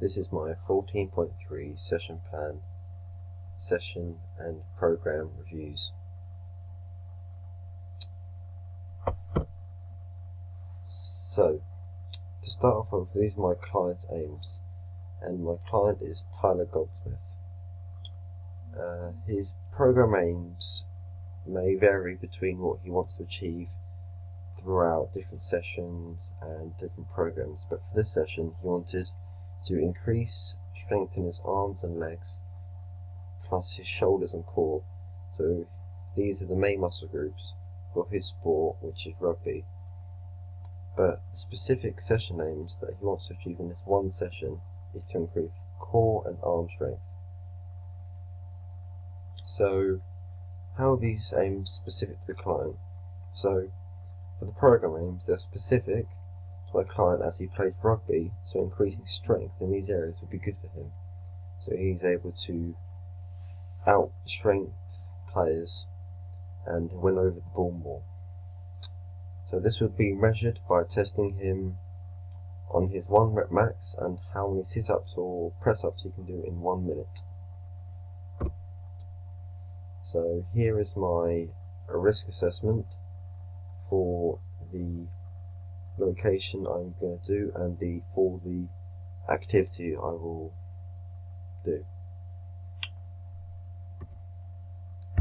This is my 14.3 session plan, session and program reviews. So, to start off with, these are my client's aims, and my client is Tyler Goldsmith. His program aims may vary between what he wants to achieve throughout different sessions and different programs, but for this session he wanted to increase strength in his arms and legs, plus his shoulders and core. So these are the main muscle groups for his sport, which is rugby. But the specific session aims that he wants to achieve in this one session is to increase core and arm strength. So how are these aims specific to the client? So for the program aims, they're specific to my client as he plays rugby, so increasing strength in these areas would be good for him. So he's able to out-strength players and win over the ball more. So this would be measured by testing him on his 1 rep max and how many sit-ups or press-ups he can do in 1 minute. So here is my risk assessment for the location I'm going to do and for the activity I will do.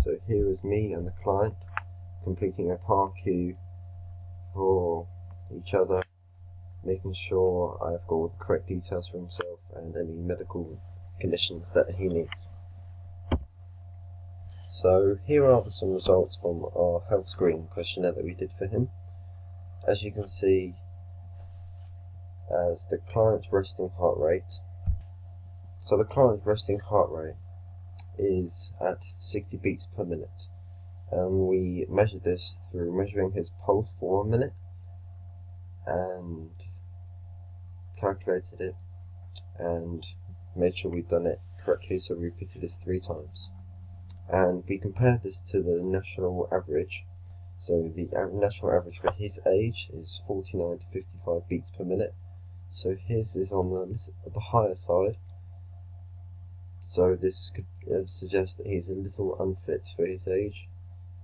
So here is me and the client completing a parkour for each other, making sure I've got all the correct details for himself and any medical conditions that he needs. So here are some results from our health screening questionnaire that we did for him. As you can see, as the client's resting heart rate, so the client's resting heart rate is at 60 beats per minute, and we measured this through measuring his pulse for 1 minute and calculated it and made sure we've done it correctly, so we repeated this 3 times. And we compared this to the national average. So the national average for his age is 49 to 55 beats per minute. So his is on the higher side. So this could suggest that he's a little unfit for his age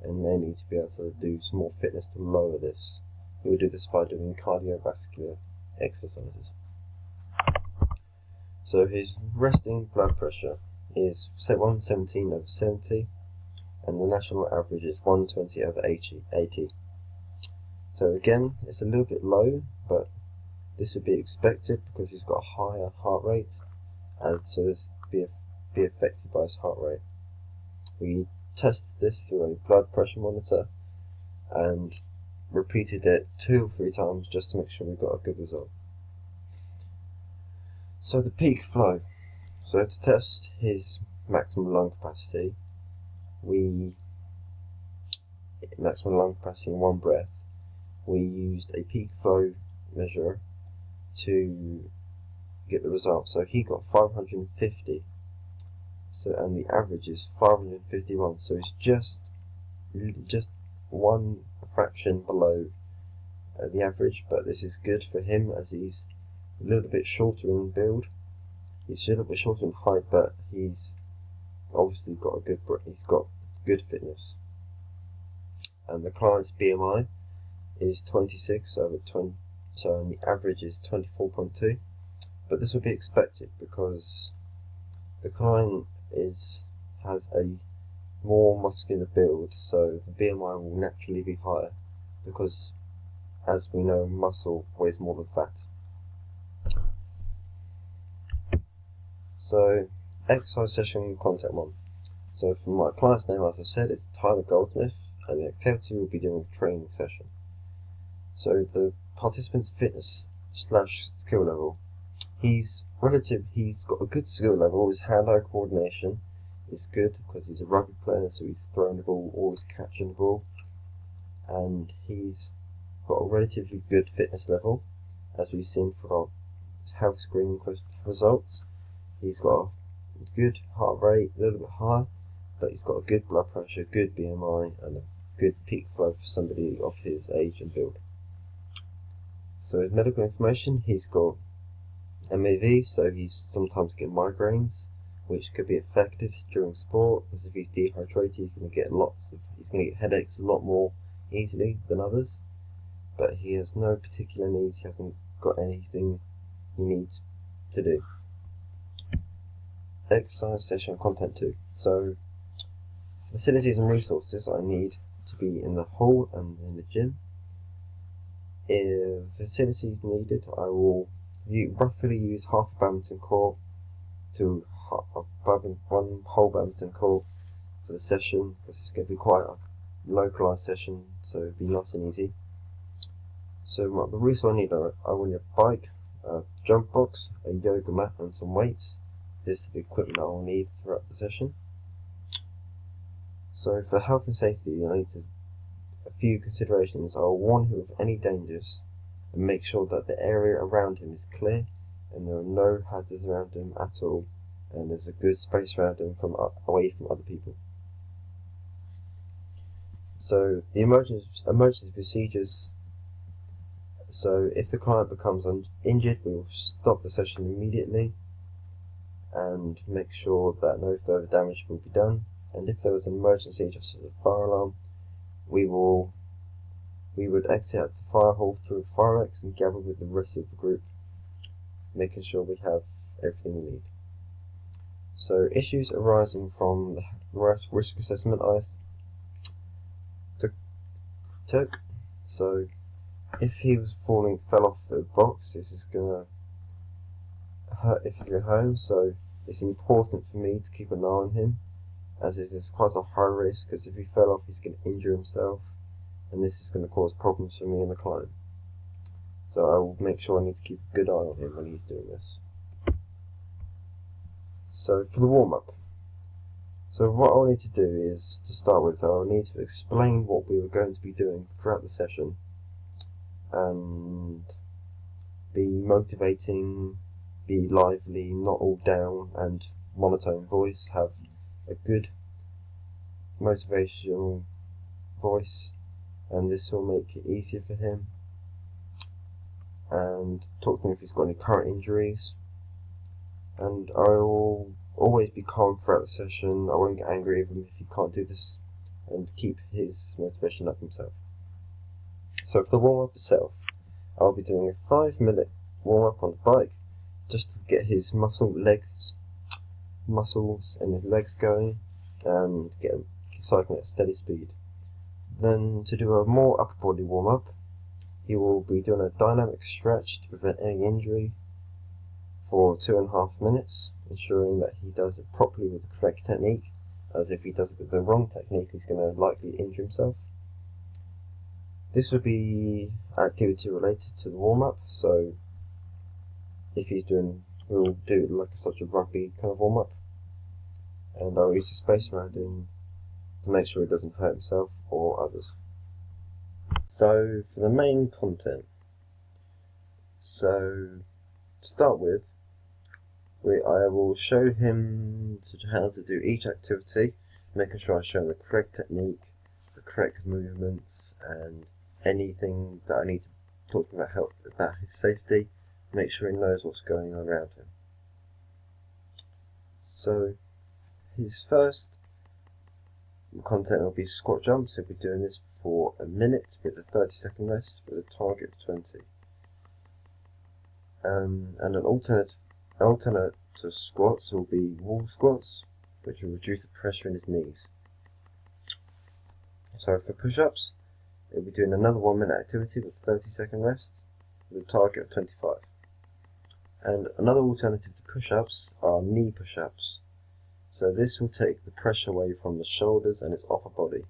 and may need to be able to do some more fitness to lower this. He will do this by doing cardiovascular exercises. So his resting blood pressure is 117 over 70, and the national average is 120 over 80. So again, it's a little bit low, but this would be expected because he's got a higher heart rate, and so this would be affected by his heart rate. We tested this through a blood pressure monitor and repeated it 2 or 3 times just to make sure we got a good result. So the peak flow. So to test his maximum lung capacity, maximum lung capacity in 1 breath, we used a peak flow measure to get the result. So he got 550. So and the average is 551. So it's just 1 fraction below the average, but this is good for him as he's a little bit shorter in build. He's a little bit shorter in height, but he's obviously got good fitness. And the client's BMI is 26 over 20, so and the average is 24.2. But this would be expected because the client has a more muscular build, so the BMI will naturally be higher because, as we know, muscle weighs more than fat. So, exercise session contact 1. So for my client's name, as I said, it's Tyler Goldsmith, and the activity will be doing a training session. So the participant's fitness / skill level, he's got a good skill level. His hand-eye coordination is good because he's a rugby player, so he's throwing the ball, always catching the ball, and he's got a relatively good fitness level, as we've seen for our health screening results. He's got a good heart rate, a little bit higher, but he's got a good blood pressure, good BMI, and a good peak flow for somebody of his age and build. So his medical information, he's got MAV, so he's sometimes getting migraines, which could be affected during sport, because if he's dehydrated, he's going to get headaches a lot more easily than others. But he has no particular needs. He hasn't got anything he needs to do. Exercise session content 2. So, facilities and resources I need to be in the hall and in the gym. If facilities needed, I will roughly use half a badminton court to one whole badminton court for the session, because it's going to be quite a localised session, so it'll be nice and easy. So the resource I need, I will need a bike, a jump box, a yoga mat and some weights. This is the equipment I will need throughout the session. So for health and safety, I need a few considerations. I will warn him of any dangers and make sure that the area around him is clear and there are no hazards around him at all, and there's a good space around him away from other people. So the emergency procedures. So if the client becomes injured, we will stop the session immediately and make sure that no further damage will be done. And if there was an emergency, just as a fire alarm, we would exit out the fire hall through the fire exit and gather with the rest of the group, making sure we have everything we need. So issues arising from the risk assessment I took. So if he fell off the box, this is gonna hurt. If he's gonna hurt him, so it's important for me to keep an eye on him, as it is quite a high risk. Because if he fell off, he's gonna injure himself, and this is gonna cause problems for me and the client. So I will make sure I need to keep a good eye on him when he's doing this. So for the warm-up. So what I'll need to do is, to start with, I'll need to explain what we were going to be doing throughout the session, and be motivating, be lively, not all down and monotone voice, have a good motivational voice, and this will make it easier for him. And talk to him if he's got any current injuries, and I will always be calm throughout the session. I won't get angry with him if he can't do this, and keep his motivation up himself. So for the warm-up itself, I'll be doing a 5-minute warm-up on the bike, just to get his muscles and his legs going, and get him cycling at a steady speed. Then to do a more upper body warm-up, he will be doing a dynamic stretch to prevent any injury for 2.5 minutes, ensuring that he does it properly with the correct technique, as if he does it with the wrong technique, he's going to likely injure himself. This would be activity related to the warm-up, so if we'll do like such a rugby kind of warm-up, and I'll use the space around him to make sure he doesn't hurt himself or others. So for the main content, so to start with, I will show him how to do each activity, making sure I show him the correct technique, the correct movements, and anything that I need to talk about his safety, make sure he knows what's going on around him. So his first content will be squat jumps. He'll be doing this for a minute with a 30-second rest with a target of 20. And an alternate to squats will be wall squats, which will reduce the pressure in his knees. So for push-ups, we'll be doing another 1-minute activity with a 30-second rest with a target of 25. And another alternative to push-ups are knee push-ups. So this will take the pressure away from the shoulders and his upper body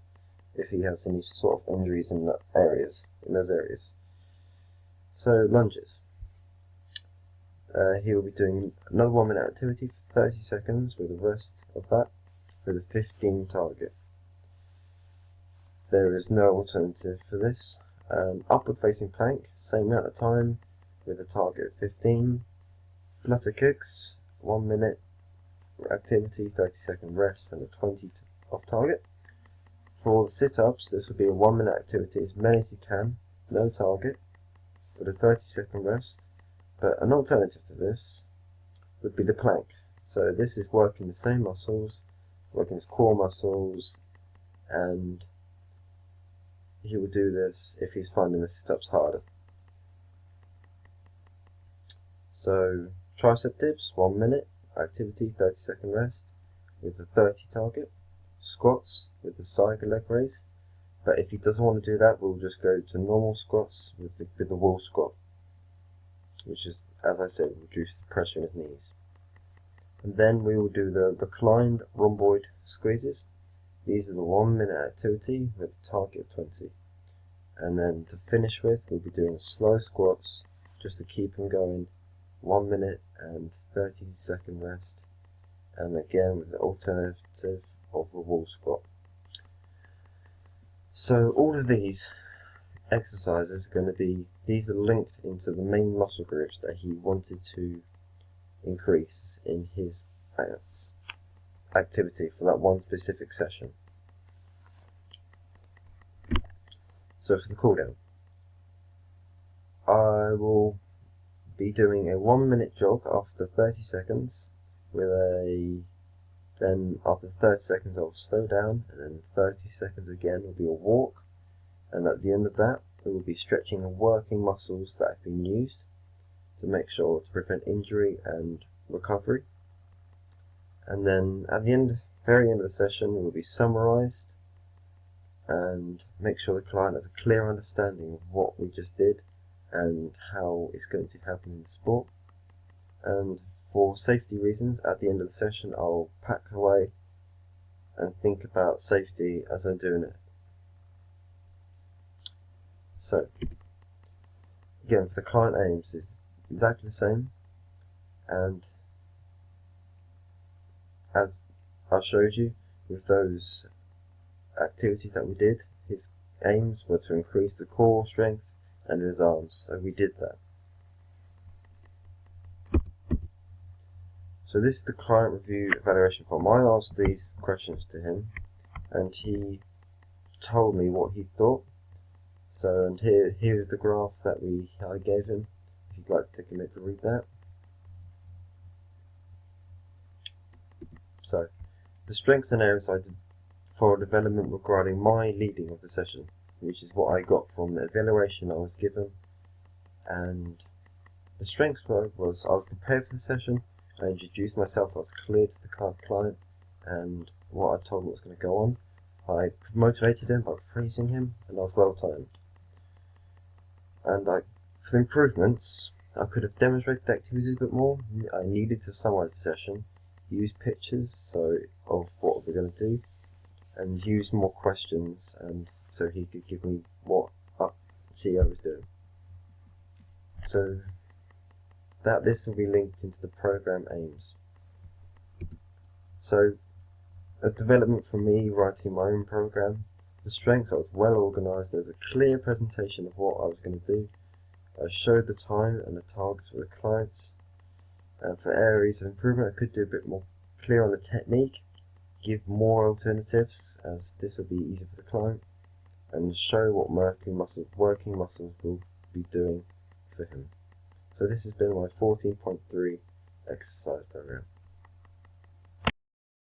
if he has any sort of injuries in those areas. So lunges. He will be doing another 1-minute activity for 30 seconds with the rest of that with a 15 target. There is no alternative for this. Upward facing plank, same amount of time with a target of 15. Flutter kicks, 1 minute activity, 30-second rest, and a 20 off target. For the sit-ups, this will be a 1-minute activity, as many as you can, no target, with a 30-second rest, But an alternative to this would be the plank. So this is working the same muscles, working his core muscles, and he will do this if he's finding the sit-ups harder. So tricep dips, 1 minute, activity, 30-second rest with a 30 target. Squats with the side leg raise, but if he doesn't want to do that, we'll just go to normal squats with the wall squat, which is, as I said, reduce the pressure in his knees. And then we will do the reclined rhomboid squeezes. These are the 1 minute activity with a target of 20. And then to finish with, we'll be doing slow squats just to keep him going, 1 minute and 30-second rest, and again with the alternative of the wall squat. So all of these exercises are going to be, these are linked into the main muscle groups that he wanted to increase in his activity for that one specific session. So for the cool down, I will be doing a 1 minute jog after 30 seconds with then after 30 seconds I'll slow down, and then 30 seconds again will be a walk, and at the end of that we will be stretching and working muscles that have been used to make sure to prevent injury and recovery. And then at the very end of the session, will be summarized and make sure the client has a clear understanding of what we just did and how it's going to help him in the sport. And for safety reasons, at the end of the session, I'll pack away and think about safety as I'm doing it. So, again, for the client aims, it's exactly the same, and as I showed you with those activities that we did, his aims were to increase the core strength and his arms, so we did that. So this is the client review evaluation form. I asked these questions to him and he told me what he thought. So, and here is the graph that I gave him, if you'd like to take a minute to read that. So, the strengths and areas for development regarding my leading of the session, which is what I got from the evaluation I was given. And the strengths was I was prepared for the session, I introduced myself, I was clear to the client and what I told him was going to go on. I motivated him by praising him, and I was well timed. And for the improvements, I could have demonstrated the activities a bit more. I needed to summarize the session, use pictures of what we're going to do, and use more questions, and so he could give me what CEO was doing. So this will be linked into the program aims. So a development for me writing my own program, the strengths, I was well organized, there was a clear presentation of what I was going to do. I showed the time and the targets for the clients, and for areas of improvement I could do a bit more clear on the technique, give more alternatives as this will be easier for the client, and show what working muscles will be doing for him. So this has been my 14.3 exercise program.